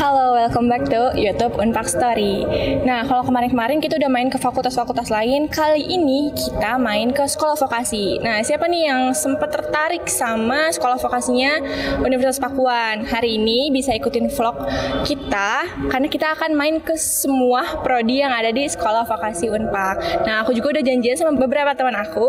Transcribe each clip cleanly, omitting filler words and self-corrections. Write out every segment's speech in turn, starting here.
Halo, welcome back to YouTube Unpak Story. Nah, kalau kemarin-kemarin kita udah main ke fakultas-fakultas lain, kali ini kita main ke sekolah vokasi. Nah, siapa nih yang sempat tertarik sama sekolah vokasinya Universitas Pakuan? Hari ini bisa ikutin vlog kita, karena kita akan main ke semua prodi yang ada di sekolah vokasi Unpak. Nah, aku juga udah janjian sama beberapa teman aku.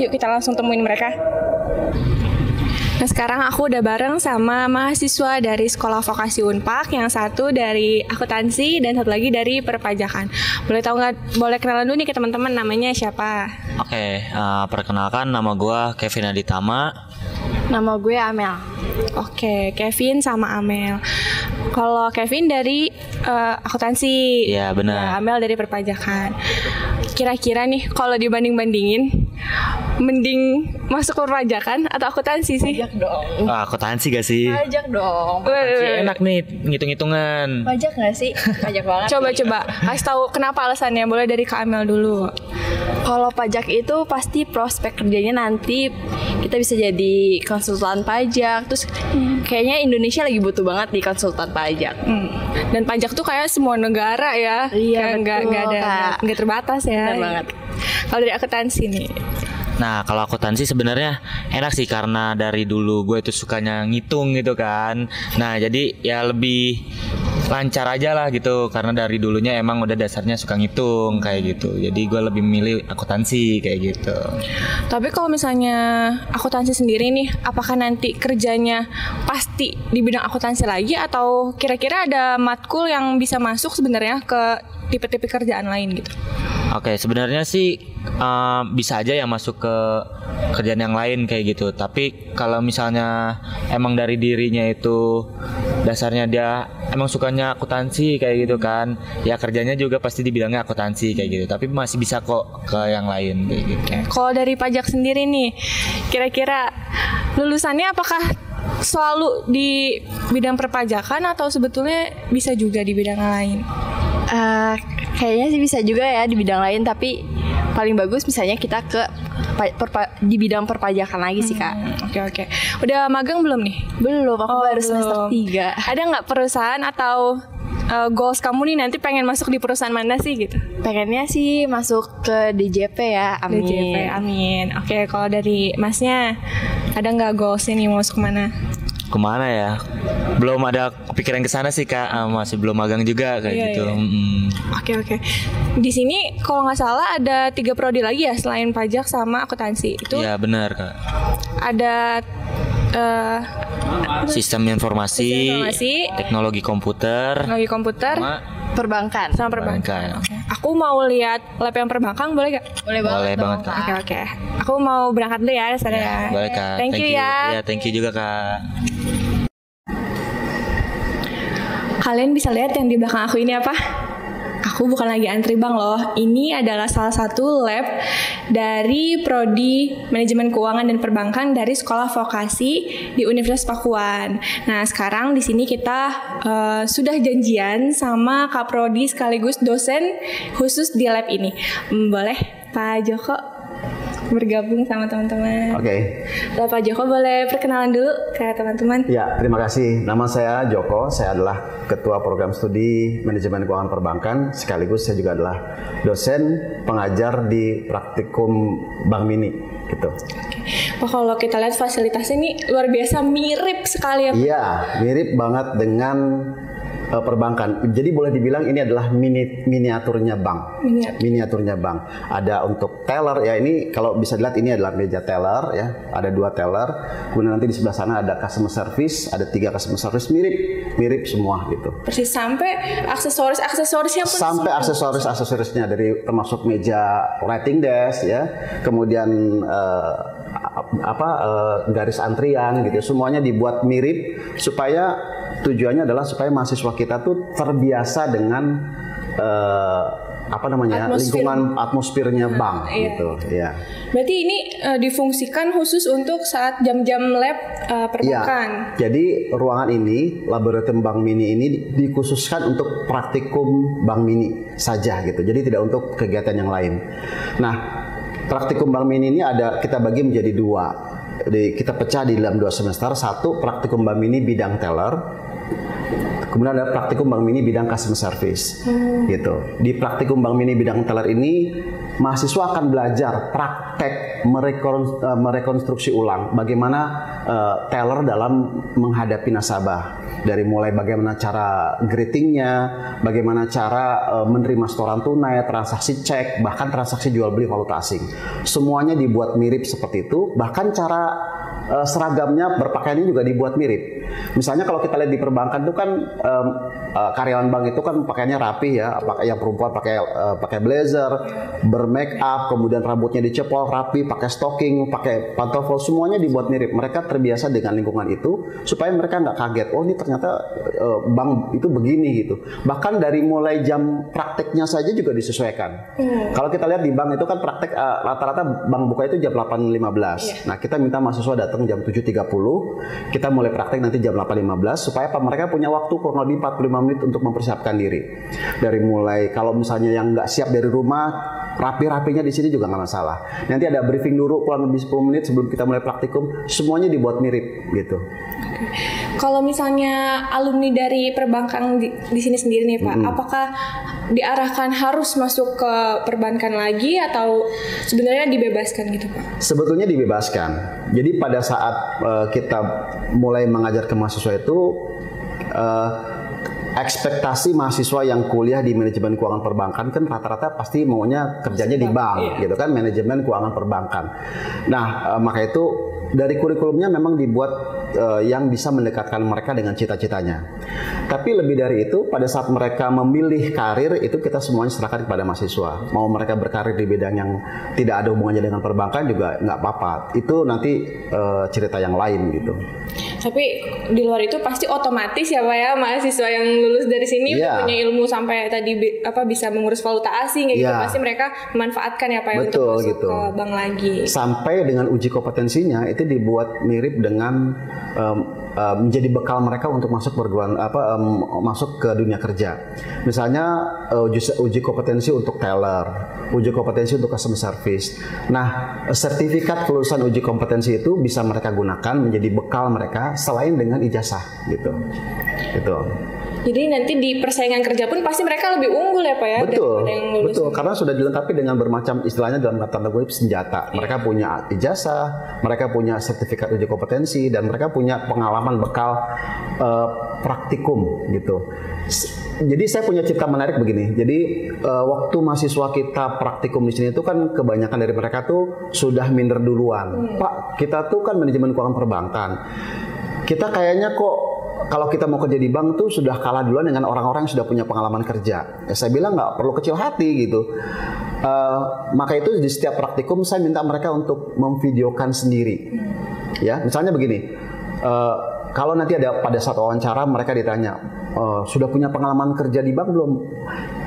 Yuk kita langsung temuin mereka. Nah, sekarang aku udah bareng sama mahasiswa dari sekolah vokasi Unpak, yang satu dari akuntansi dan satu lagi dari perpajakan. Boleh kenalan dulu nih ke teman-teman, namanya siapa? Oke, perkenalkan nama gue Kevin Aditama. Nama gue Amel. Oke, Kevin sama Amel. Kalau Kevin dari akuntansi, Iya benar. ya, Amel dari perpajakan. Kira-kira nih kalau dibanding-bandingin, mending masuk perpajakan atau akuntansi sih? Pajak dong. Akuntansi gak sih? Pajak dong. Enak nih ngitung-hitungan. Pajak gak sih? Pajak banget. Coba kasih tahu kenapa alasannya. Boleh dari Kak Amel dulu. Kalau pajak itu pasti prospek kerjanya nanti kita bisa jadi konsultan pajak. Terus kayaknya Indonesia lagi butuh banget di konsultan pajak. Dan pajak tuh kayak semua negara ya. Iya, Kayak betul, Kak. nggak terbatas ya. Benar banget. Kalau dari akuntansi nih. Nah, kalau akuntansi sebenarnya enak sih karena dari dulu gue itu sukanya ngitung gitu kan. Nah, jadi ya lebih lancar aja lah gitu karena dari dulunya emang udah dasarnya suka ngitung kayak gitu. Jadi gue lebih memilih akuntansi kayak gitu. Tapi kalau misalnya akuntansi sendiri nih, apakah nanti kerjanya pasti di bidang akuntansi lagi atau kira-kira ada matkul yang bisa masuk sebenarnya ke tipe-tipe kerjaan lain gitu? Oke, sebenarnya sih bisa aja yang masuk ke kerjaan yang lain kayak gitu. Tapi kalau misalnya emang dari dirinya itu dasarnya dia emang sukanya akuntansi kayak gitu kan, ya kerjanya juga pasti dibilangnya akuntansi kayak gitu. Tapi masih bisa kok ke yang lain kayak gitu. Kalau dari pajak sendiri nih, kira-kira lulusannya apakah selalu di bidang perpajakan atau sebetulnya bisa juga di bidang lain? Kayaknya sih bisa juga ya di bidang lain, tapi paling bagus misalnya kita ke di bidang perpajakan lagi sih, Kak. Oke. Udah magang belum nih? Belum, aku baru belum. semester 3. Ada nggak perusahaan atau goals kamu nih nanti pengen masuk di perusahaan mana sih gitu? Pengennya sih masuk ke DJP ya, amin. DJP, amin. Oke, kalau dari Masnya ada nggak goalsnya nih mau masuk kemana? Kemana ya? Belum ada kepikiran ke sana sih Kak, masih belum magang juga kayak gitu. Oke. Di sini kalau nggak salah ada 3 prodi lagi ya selain pajak sama akuntansi. Itu Iya benar Kak. ada Sistem informasi, teknologi komputer, sama Perbankan. perbankan. Aku mau lihat lab yang perbankan, boleh gak? Boleh banget Kak. Oke. Aku mau berangkat dulu ya, sana ya. Boleh Kak. Thank you ya. Ya, thank you juga Kak. Kalian bisa lihat yang di belakang aku ini apa? Aku bukan lagi antri bank loh. Ini adalah salah satu lab dari prodi manajemen keuangan dan perbankan dari sekolah vokasi di Universitas Pakuan. Nah, sekarang di sini kita sudah janjian sama Kak Prodi sekaligus dosen khusus di lab ini. Boleh Pak Joko bergabung sama teman-teman? Oke. Pak Joko boleh perkenalan dulu ke teman-teman? Ya, terima kasih. Nama saya Joko. Saya adalah Ketua Program Studi Manajemen Keuangan Perbankan. Sekaligus saya juga adalah dosen pengajar di praktikum Bank Mini. Gitu. Pak, kalau kita lihat fasilitasnya ini luar biasa, mirip sekali ya Pak? Iya, mirip banget dengan perbankan. Jadi boleh dibilang ini adalah miniaturnya bank. Miniaturnya bank. Ada untuk teller ya, ini kalau bisa dilihat ini adalah meja teller ya. Ada 2 teller. Kemudian nanti di sebelah sana ada customer service, ada 3 customer service, mirip semua gitu. Persis, sampai aksesorisnya pun sampai aksesorisnya dari termasuk meja writing desk ya. Kemudian garis antrian gitu. Semuanya dibuat mirip supaya tujuannya adalah supaya mahasiswa kita tuh terbiasa dengan lingkungan atmosfernya bank gitu ya. Berarti ini difungsikan khusus untuk saat jam-jam lab perbankan. Ya, jadi ruangan ini, laboratorium Bank Mini ini dikhususkan untuk praktikum Bank Mini saja gitu. Jadi tidak untuk kegiatan yang lain. Nah, praktikum Bank Mini ini kita bagi menjadi 2. kita pecah di dalam 2 semester. Satu praktikum Bank Mini bidang teller, kemudian ada praktikum Bank Mini bidang customer service. Gitu. Di praktikum Bank Mini bidang teller ini mahasiswa akan belajar praktek merekonstruksi ulang bagaimana teller dalam menghadapi nasabah. Dari mulai bagaimana cara greetingnya, bagaimana cara menerima setoran tunai, transaksi cek, bahkan transaksi jual beli valuta asing. Semuanya dibuat mirip seperti itu. Bahkan cara seragamnya berpakaiannya juga dibuat mirip. Misalnya kalau kita lihat di perbankan itu kan karyawan bank itu kan pakaiannya rapi ya, yang perempuan pakai blazer, bermake up, kemudian rambutnya dicepol rapi, pakai stocking, pakai pantofel, semuanya dibuat mirip. Mereka terbiasa dengan lingkungan itu supaya mereka nggak kaget. Oh ini ternyata bank itu begini gitu. Bahkan dari mulai jam prakteknya saja juga disesuaikan. Kalau kita lihat di bank itu kan praktek rata-rata bank buka itu jam 8.15. Nah kita minta mahasiswa datang jam 7.30, kita mulai praktek nanti jam 8.15 supaya mereka punya waktu kurang lebih 45 menit untuk mempersiapkan diri. Dari mulai kalau misalnya yang nggak siap dari rumah, rapi-rapinya di sini juga nggak masalah. Nanti ada briefing dulu kurang lebih 10 menit sebelum kita mulai praktikum, semuanya dibuat mirip gitu. Kalau misalnya alumni dari perbankan di sini sendiri nih Pak, apakah diarahkan harus masuk ke perbankan lagi atau sebenarnya dibebaskan gitu Pak? Sebetulnya dibebaskan. Jadi pada saat kita mulai mengajar ke mahasiswa itu ekspektasi mahasiswa yang kuliah di manajemen keuangan perbankan kan rata-rata pasti maunya kerjanya di bank, gitu kan, manajemen keuangan perbankan. Nah, maka itu dari kurikulumnya memang dibuat yang bisa mendekatkan mereka dengan cita-citanya. Tapi lebih dari itu, pada saat mereka memilih karir itu kita semuanya serahkan kepada mahasiswa. Mau mereka berkarir di bidang yang tidak ada hubungannya dengan perbankan juga nggak apa-apa. Itu nanti cerita yang lain gitu. Tapi di luar itu pasti otomatis ya Pak ya, mahasiswa yang lulus dari sini punya ilmu sampai tadi bisa mengurus valuta asing kayak gitu, pasti mereka memanfaatkan ya Pak ya untuk masuk ke bank lagi. Sampai dengan uji kompetensinya itu dibuat mirip dengan menjadi bekal mereka untuk masuk masuk ke dunia kerja. Misalnya uji kompetensi untuk teller, uji kompetensi untuk customer service. Nah, sertifikat kelulusan uji kompetensi itu bisa mereka gunakan menjadi bekal mereka selain dengan ijazah gitu. Gitu. Jadi nanti di persaingan kerja pun pasti mereka lebih unggul ya Pak ya. Betul, karena sudah dilengkapi dengan bermacam istilahnya dalam tanda kutip senjata. Mereka punya ijazah, mereka punya sertifikat uji kompetensi, dan mereka punya pengalaman bekal praktikum gitu. Jadi saya punya cerita menarik begini. Jadi waktu mahasiswa kita praktikum di sini itu kan kebanyakan dari mereka tuh sudah minder duluan. Pak, kita tuh kan manajemen keuangan perbankan. Kita kayaknya kok kalau kita mau kerja di bank tuh sudah kalah duluan dengan orang-orang yang sudah punya pengalaman kerja. Ya, saya bilang nggak perlu kecil hati gitu. Maka itu di setiap praktikum saya minta mereka untuk memvideokan sendiri. Ya, misalnya begini. Kalau nanti ada pada saat wawancara mereka ditanya, sudah punya pengalaman kerja di bank belum?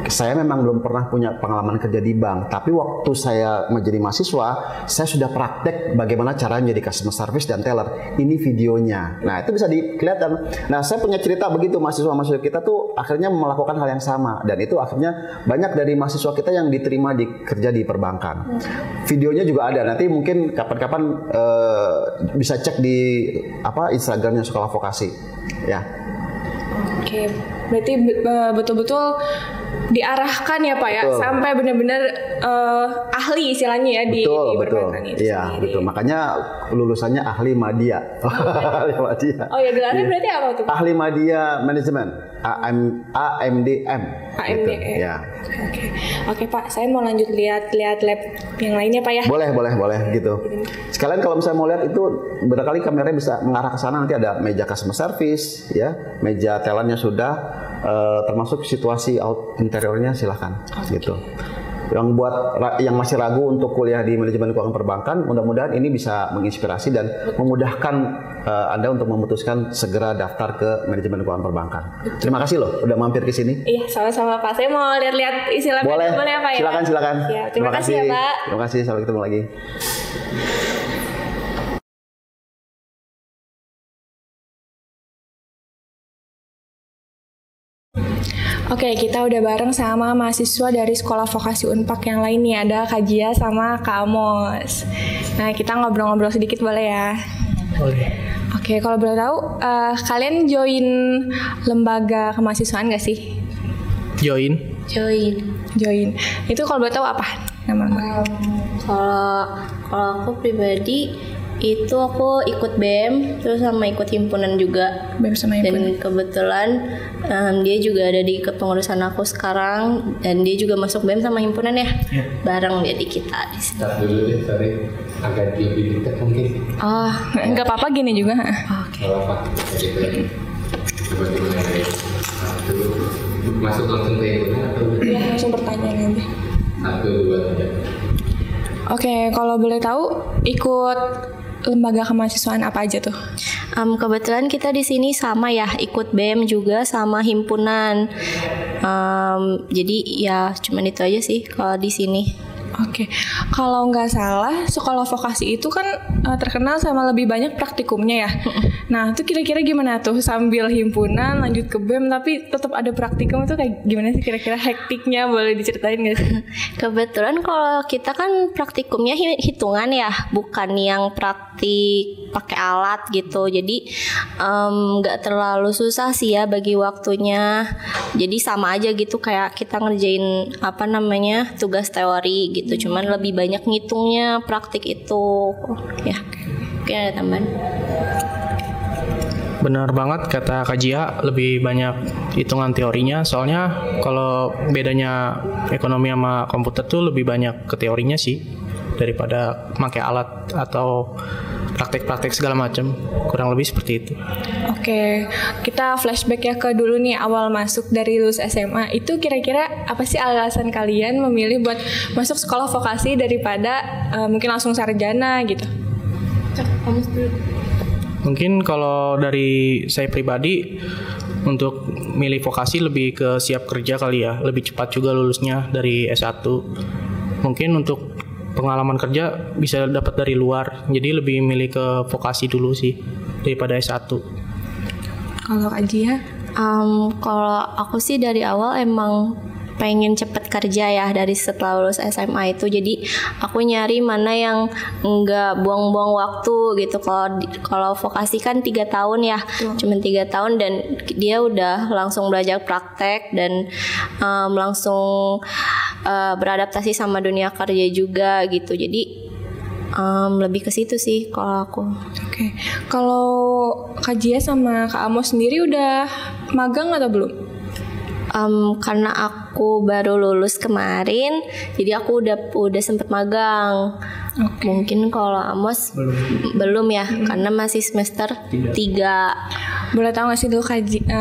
Saya memang belum pernah punya pengalaman kerja di bank, tapi waktu saya menjadi mahasiswa, saya sudah praktek bagaimana cara menjadi customer service dan teller. Ini videonya. Nah, itu bisa kelihatan. Nah, saya punya cerita begitu, mahasiswa-mahasiswa kita tuh akhirnya melakukan hal yang sama, dan itu akhirnya banyak dari mahasiswa kita yang diterima kerja di perbankan. Videonya juga ada. Nanti mungkin kapan-kapan bisa cek di Instagramnya Sekolah Vokasi. Ya. Oke, berarti betul-betul diarahkan ya Pak ya, sampai benar-benar ahli istilahnya ya di perbankan itu sendiri. Betul. Makanya lulusannya ahli media. Ahli media. Oh ya, gelarnya berarti apa tuh? Ahli media manajemen, AMDM. AMDM. Gitu. Ya. Oke Pak, saya mau lanjut lihat lab yang lainnya Pak ya. Boleh gitu. Sekalian kalau misalnya mau lihat itu barangkali kameranya bisa mengarah ke sana, nanti ada meja customer service ya, meja tellernya sudah, termasuk situasi interiornya silahkan gitu. Yang masih ragu untuk kuliah di manajemen keuangan perbankan, mudah-mudahan ini bisa menginspirasi dan memudahkan Anda untuk memutuskan segera daftar ke manajemen keuangan perbankan. Terima kasih loh udah mampir ke sini. Iya, sama-sama Pak. Saya mau lihat-lihat isi labnya boleh ya Pak ya. Silakan. Ya, terima kasih ya Pak. Terima kasih, sampai ketemu lagi. Oke, kita udah bareng sama mahasiswa dari Sekolah Vokasi Unpak yang lain nih. Ada Kak Jia sama Kak Amos. Nah, kita ngobrol-ngobrol sedikit boleh ya? Boleh. Oke, kalau boleh tahu, kalian join lembaga kemahasiswaan gak sih? Join. Join. Itu kalau boleh tahu apa nama? Kalau aku pribadi itu aku ikut BEM terus sama ikut himpunan juga. BEM sama himpunan. Dan kebetulan dia juga ada di kepengurusan aku sekarang dan dia juga masuk BEM sama himpunan ya. Bareng dia di kita di sini. Start dulu deh, sorry agak lebih dekat mungkin. Oh, nggak apa-apa gini juga. Kalau apa gitu. Coba dimulai dari satu. Masuk langsung ke himpunan atau? Ya, langsung pertanyaan nanti. 1, 2, 3. Oke, kalau boleh tahu ikut lembaga kemahasiswaan apa aja tuh? Kebetulan kita di sini sama ya, ikut BEM juga sama himpunan. Jadi ya cuman itu aja sih kalau di sini. Oke, kalau nggak salah sekolah vokasi itu kan terkenal sama lebih banyak praktikumnya ya. Nah, itu kira-kira gimana tuh sambil himpunan lanjut ke BEM tapi tetap ada praktikum itu kayak gimana sih kira-kira hektiknya, boleh diceritain nggak sih? Kebetulan kalau kita kan praktikumnya hitungan ya, bukan yang praktik pakai alat gitu. Jadi nggak terlalu susah sih ya bagi waktunya. Jadi sama aja gitu kayak kita ngerjain tugas teori gitu. Cuman lebih banyak ngitungnya praktik itu. Ya, mungkin ada tambahan. Benar banget kata Kak Jia, lebih banyak hitungan teorinya. Soalnya kalau bedanya ekonomi sama komputer tuh lebih banyak ke teorinya sih daripada pakai alat atau praktek-praktek segala macam. Kurang lebih seperti itu. Oke, kita flashback ya ke dulu nih awal masuk dari lulus SMA. Itu kira-kira apa sih alasan kalian memilih buat masuk sekolah vokasi daripada mungkin langsung sarjana gitu? Mungkin kalau dari saya pribadi untuk milih vokasi lebih ke siap kerja kali ya, lebih cepat juga lulusnya dari S1. Mungkin untuk pengalaman kerja bisa dapat dari luar, jadi lebih milih ke vokasi dulu sih daripada S1. Kalau Kak Jia? Kalau aku sih dari awal emang pengen cepet kerja ya dari setelah lulus SMA itu, jadi aku nyari mana yang nggak buang-buang waktu gitu. Kalau vokasi kan 3 tahun ya, cuma 3 tahun dan dia udah langsung belajar praktek dan langsung beradaptasi sama dunia kerja juga gitu. Jadi lebih ke situ sih kalau aku. Oke. Kalau Kak Jia sama Kak Amos sendiri udah magang atau belum? Karena aku baru lulus kemarin, jadi aku udah sempet magang. Okay. Mungkin kalau Amos belum ya, karena masih semester 3. Boleh tahu nggak sih dulu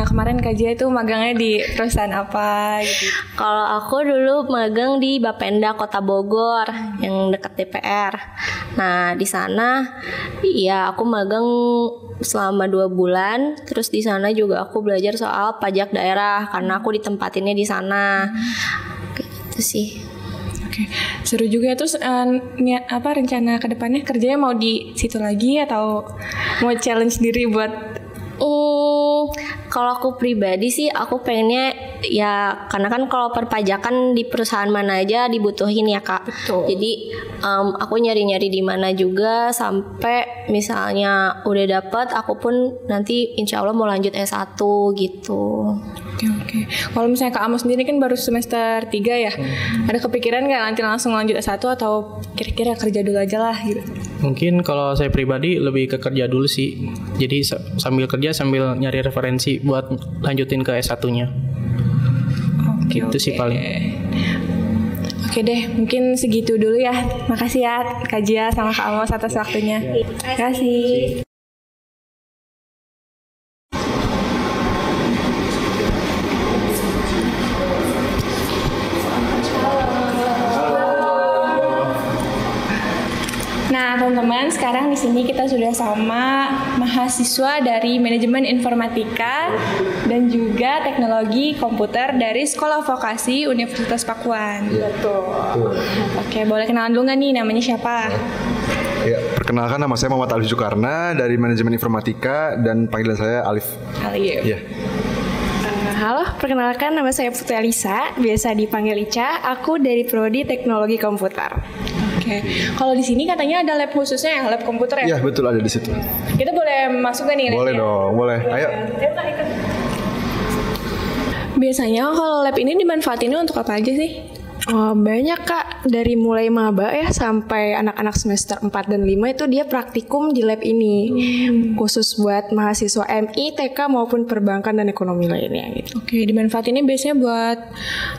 kemarin Kak Jia itu magangnya di perusahaan apa gitu? Kalau aku dulu magang di Bapenda Kota Bogor yang dekat DPR. Nah di sana ya aku magang selama 2 bulan. Terus di sana juga aku belajar soal pajak daerah karena aku ditempatinnya di sana. Gitu sih. Oke, seru juga ya. Terus rencana kedepannya kerjanya mau di situ lagi atau mau challenge diri buat? Kalau aku pribadi sih aku pengennya ya, karena kan kalau perpajakan di perusahaan mana aja dibutuhin ya Kak. Betul. Jadi aku nyari-nyari di mana juga sampai misalnya udah dapet, aku pun nanti insya Allah mau lanjut S1 gitu. Oke. Kalau misalnya Kak Amos sendiri kan baru semester 3 ya, ada kepikiran nggak nanti langsung lanjut S1 atau kira-kira kerja dulu aja lah gitu? Mungkin kalau saya pribadi lebih ke kerja dulu sih. Jadi sambil kerja sambil nyari referensi buat lanjutin ke S1-nya. Gitu sih paling. Oke deh, mungkin segitu dulu ya. Makasih ya Kak Jia sama Kak Amos atas waktunya. Terima kasih. Nah, teman-teman, sekarang di sini kita sudah sama mahasiswa dari Manajemen Informatika dan juga Teknologi Komputer dari Sekolah Vokasi Universitas Pakuan. Betul. Oke, boleh kenalan dulu nggak nih, namanya siapa? Ya, perkenalkan nama saya Muhammad Alif Jukarna dari Manajemen Informatika dan panggilan saya Alif. Alif. Iya. Halo, perkenalkan nama saya Putri Alisa, biasa dipanggil Ica. Aku dari Prodi Teknologi Komputer. Oke. Kalau di sini katanya ada lab khususnya, lab komputer ya? Iya betul, ada di situ. Kita boleh masuk gak nih? Boleh labnya? dong, boleh. Ayo. Biasanya kalau lab ini dimanfaatinnya untuk apa aja sih? Oh, banyak Kak, dari mulai maba ya sampai anak-anak semester 4 dan 5 itu dia praktikum di lab ini. Khusus buat mahasiswa MI, TK maupun perbankan dan ekonomi lainnya gitu. Oke, dimanfaatinnya biasanya buat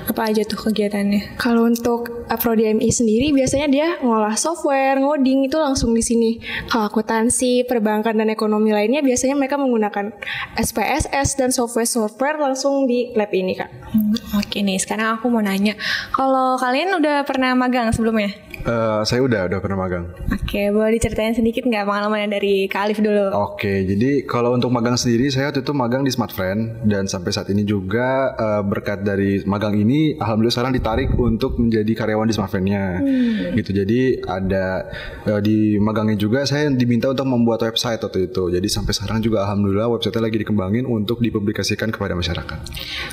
apa aja tuh kegiatannya? Kalau untuk Prodi MI sendiri biasanya dia ngolah software, ngoding itu langsung di sini. Kalau akuntansi, perbankan dan ekonomi lainnya biasanya mereka menggunakan SPSS dan software langsung di lab ini Kak. Oke nih, sekarang aku mau nanya. Kalau kalian udah pernah magang sebelumnya? Saya udah pernah magang. Oke, boleh diceritain sedikit nggak pengalamannya dari Kak Alif dulu? Oke, jadi kalau untuk magang sendiri saya waktu itu magang di Smartfriend dan sampai saat ini juga berkat dari magang ini alhamdulillah sekarang ditarik untuk menjadi karyawan di Smartfriend-nya. Gitu. Jadi ada di magangnya juga saya diminta untuk membuat website waktu itu. Jadi sampai sekarang juga alhamdulillah website-nya lagi dikembangin untuk dipublikasikan kepada masyarakat.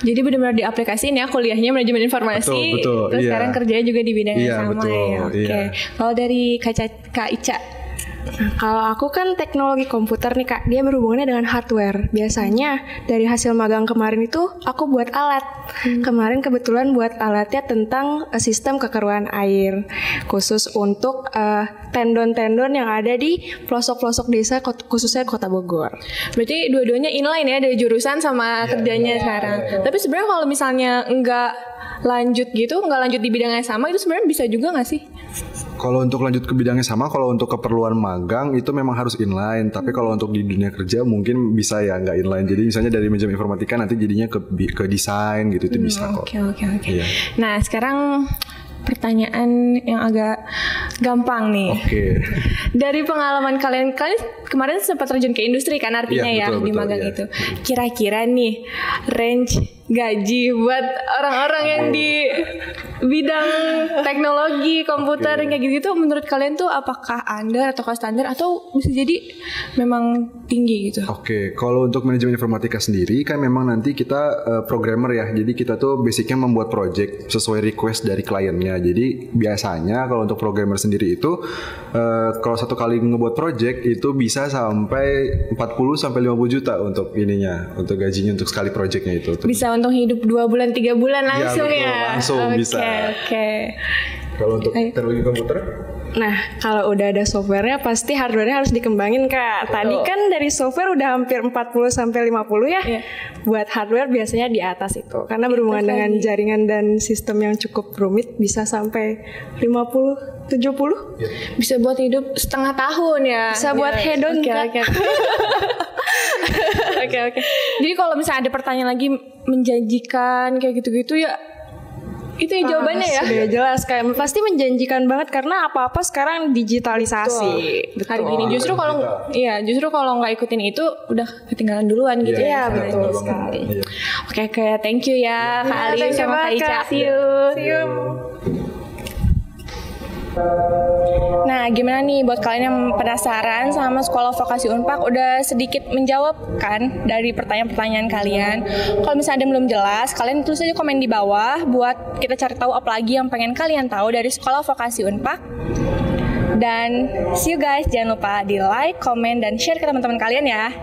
Jadi benar-benar diaplikasiin ya kuliahnya manajemen informasi. Betul, terus iya. sekarang kerjanya juga di bidang yang sama betul, ya. Oke. iya. Kalau dari Kak Ica? Kalau aku kan teknologi komputer nih Kak, dia berhubungannya dengan hardware. Biasanya dari hasil magang kemarin itu aku buat alat. Kemarin kebetulan buat alatnya tentang sistem kekeruan air, khusus untuk tendon-tendon yang ada di pelosok-pelosok desa, khususnya Kota Bogor. Berarti dua-duanya inline ya dari jurusan sama kerjanya sekarang. Tapi sebenarnya kalau misalnya nggak lanjut di bidang yang sama itu sebenarnya bisa juga nggak sih? Kalau untuk lanjut ke bidangnya sama, kalau untuk keperluan magang itu memang harus inline. Tapi kalau untuk di dunia kerja mungkin bisa ya nggak inline. Jadi misalnya dari manajemen informatika nanti jadinya ke desain gitu itu bisa kok. Oke. Iya. Nah sekarang pertanyaan yang agak gampang nih. Oke. Dari pengalaman kalian kemarin sempat terjun ke industri kan artinya Iya, ya betul, di magang iya. itu. Kira-kira nih range gaji buat orang-orang yang di bidang teknologi komputer kayak gitu menurut kalian tuh apakah under atau standar atau bisa jadi memang tinggi gitu? Oke, kalau untuk manajemen informatika sendiri kan memang nanti kita programmer ya. Jadi kita tuh basicnya membuat project sesuai request dari kliennya. Jadi biasanya kalau untuk programmer sendiri itu kalau satu kali ngebuat project itu bisa sampai 40 sampai 50 juta untuk ininya, untuk gajinya untuk sekali projectnya itu. Bisa untuk hidup 2 bulan 3 bulan langsung betul, ya. langsung bisa. Oke. Kalau untuk teknologi komputer? Nah, kalau udah ada softwarenya pasti hardwarenya harus dikembangin Kak. Tadi kan dari software udah hampir 40 sampai 50 ya. Iya. Buat hardware biasanya di atas itu. Karena berhubungan dengan jaringan dan sistem yang cukup rumit bisa sampai 50, 70. Bisa buat hidup setengah tahun ya. Bisa buat hedon Kak. Oke. Jadi kalau misalnya ada pertanyaan lagi menjanjikan kayak gitu-gitu ya itu ya jawabannya ya. Sudah jelas kayak pasti menjanjikan banget karena apa-apa sekarang digitalisasi. Betul. Hari ini justru kalau nggak ikutin itu udah ketinggalan duluan gitu ya. Betul sekali. Oke, thank you ya Kak Ali sama Kak Ica. See you. Nah, gimana nih buat kalian yang penasaran sama Sekolah Vokasi Unpak udah sedikit menjawab kan dari pertanyaan-pertanyaan kalian. Kalau misalnya ada yang belum jelas, kalian tulis aja komen di bawah buat kita cari tahu apa lagi yang pengen kalian tahu dari Sekolah Vokasi Unpak. Dan see you guys, jangan lupa di like, komen, dan share ke teman-teman kalian ya.